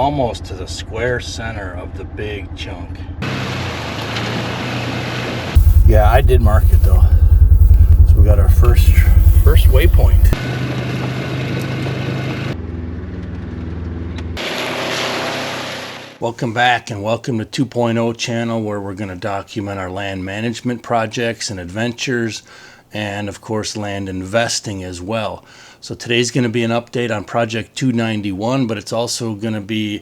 almost to the square center of the big chunk. Yeah, I did mark it though. So we got our first waypoint. Welcome back and welcome to 2.0 channel, where we're going to document our land management projects and adventures, and of course land investing as well. So today's going to be an update on project 291, but it's also going to be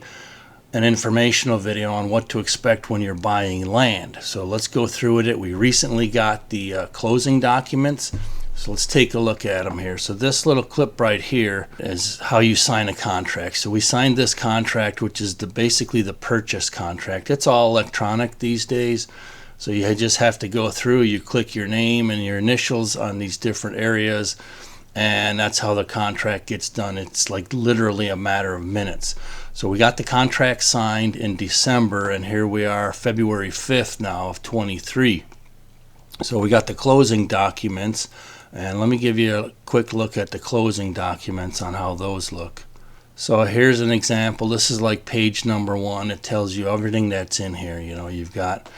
an informational video on what to expect when you're buying land. So let's go through it. We recently got the closing documents, so let's take a look at them here. So this little clip right here is how you sign a contract. So we signed this contract, which is basically the purchase contract. It's all electronic these days, so you just have to go through, you click your name and your initials on these different areas, and that's how the contract gets done. It's like literally a matter of minutes. So we got the contract signed in December, and here we are February 5th now of 23. So we got the closing documents, and let me give you a quick look at the closing documents on how those look. So here's an example. This is like page number 1. It tells you everything that's in here. You know, you've got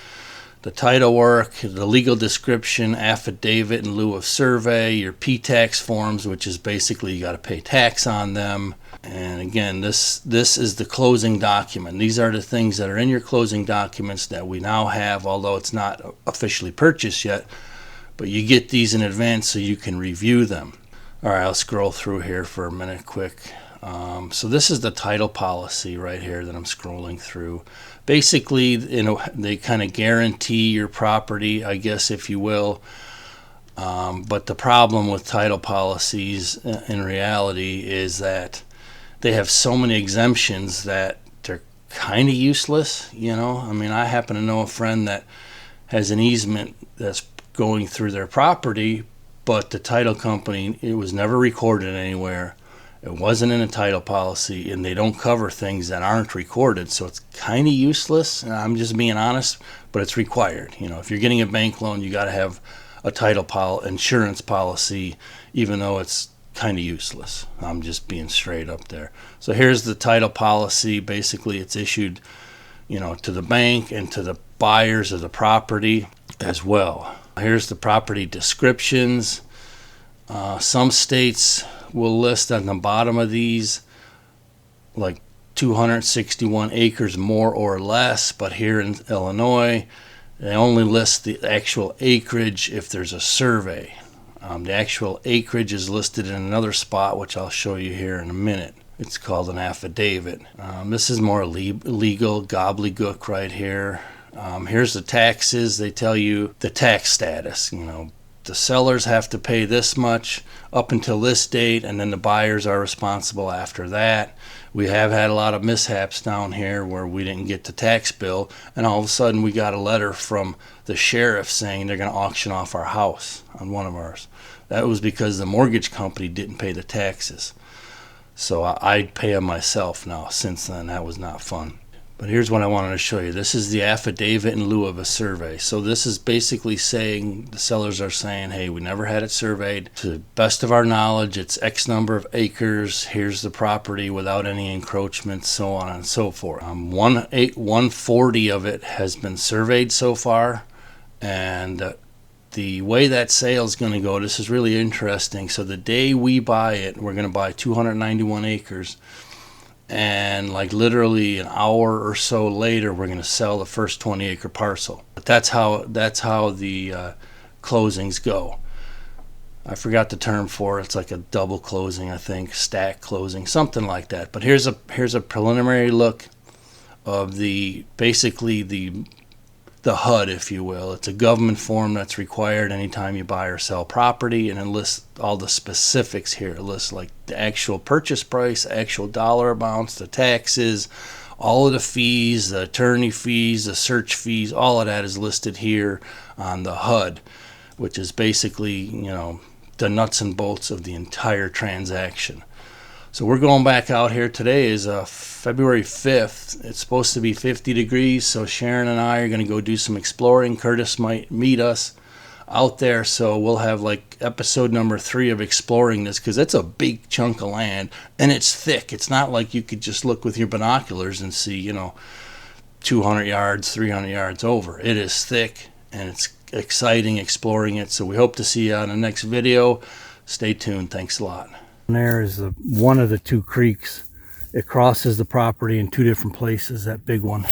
the title work, the legal description, affidavit in lieu of survey, your P-tax forms, which is basically you got to pay tax on them. And again, this is the closing document. These are the things that are in your closing documents that we now have, although it's not officially purchased yet, but you get these in advance so you can review them. All right, I'll scroll through here for a minute quick. So this is the title policy right here that I'm scrolling through. Basically, you know, they kind of guarantee your property, I guess, if you will. But the problem with title policies in reality is that they have so many exemptions that they're kind of useless. You know, I mean, I happen to know a friend that has an easement that's going through their property, but the title company, it was never recorded anywhere. It wasn't in a title policy, and they don't cover things that aren't recorded, so it's kind of useless. I'm just being honest, but it's required. You know, if you're getting a bank loan, you got to have a title insurance policy, even though it's kind of useless. I'm just being straight up there. So here's the title policy. Basically, it's issued, you know, to the bank and to the buyers of the property as well. Here's the property descriptions. Some states will list on the bottom of these like 261 acres more or less, but here in Illinois they only list the actual acreage if there's a survey. The actual acreage is listed in another spot, which I'll show you here in a minute. It's called an affidavit. This is more legal gobbledygook right here. Here's the taxes. They tell you the tax status. You know, the sellers have to pay this much up until this date, and then the buyers are responsible after that. We have had a lot of mishaps down here where we didn't get the tax bill, and all of a sudden we got a letter from the sheriff saying they're going to auction off our house on one of ours. That was because the mortgage company didn't pay the taxes. So I pay them myself now. Since then, that was not fun. But here's what I wanted to show you. This is the affidavit in lieu of a survey. So this is basically saying, the sellers are saying, hey, we never had it surveyed. To the best of our knowledge, it's X number of acres. Here's the property without any encroachments, so on and so forth. 140 of it has been surveyed so far. And the way that sale is going to go, this is really interesting. So the day we buy it, we're going to buy 291 acres. And like literally an hour or so later, we're going to sell the first 20-acre parcel. But that's how the closings go. I forgot the term for it. It's like a double closing, I think, stack closing, something like that. But here's a preliminary look of basically the HUD, if you will. It's a government form that's required anytime you buy or sell property, and it lists all the specifics here. It lists like the actual purchase price, actual dollar amounts, the taxes, all of the fees, the attorney fees, the search fees, all of that is listed here on the HUD, which is basically, you know, the nuts and bolts of the entire transaction. So we're going back out here. Today is February 5th. It's supposed to be 50 degrees, so Sharon and I are going to go do some exploring. Curtis might meet us. out there. So we'll have like episode number 3 of exploring this, because it's a big chunk of land and it's thick. It's not like you could just look with your binoculars and see, 200 yards, 300 yards over. It is thick and it's exciting exploring it. So we hope to see you on the next video. Stay tuned. Thanks a lot. There is one of the 2 creeks. It crosses the property in 2 different places, that big one.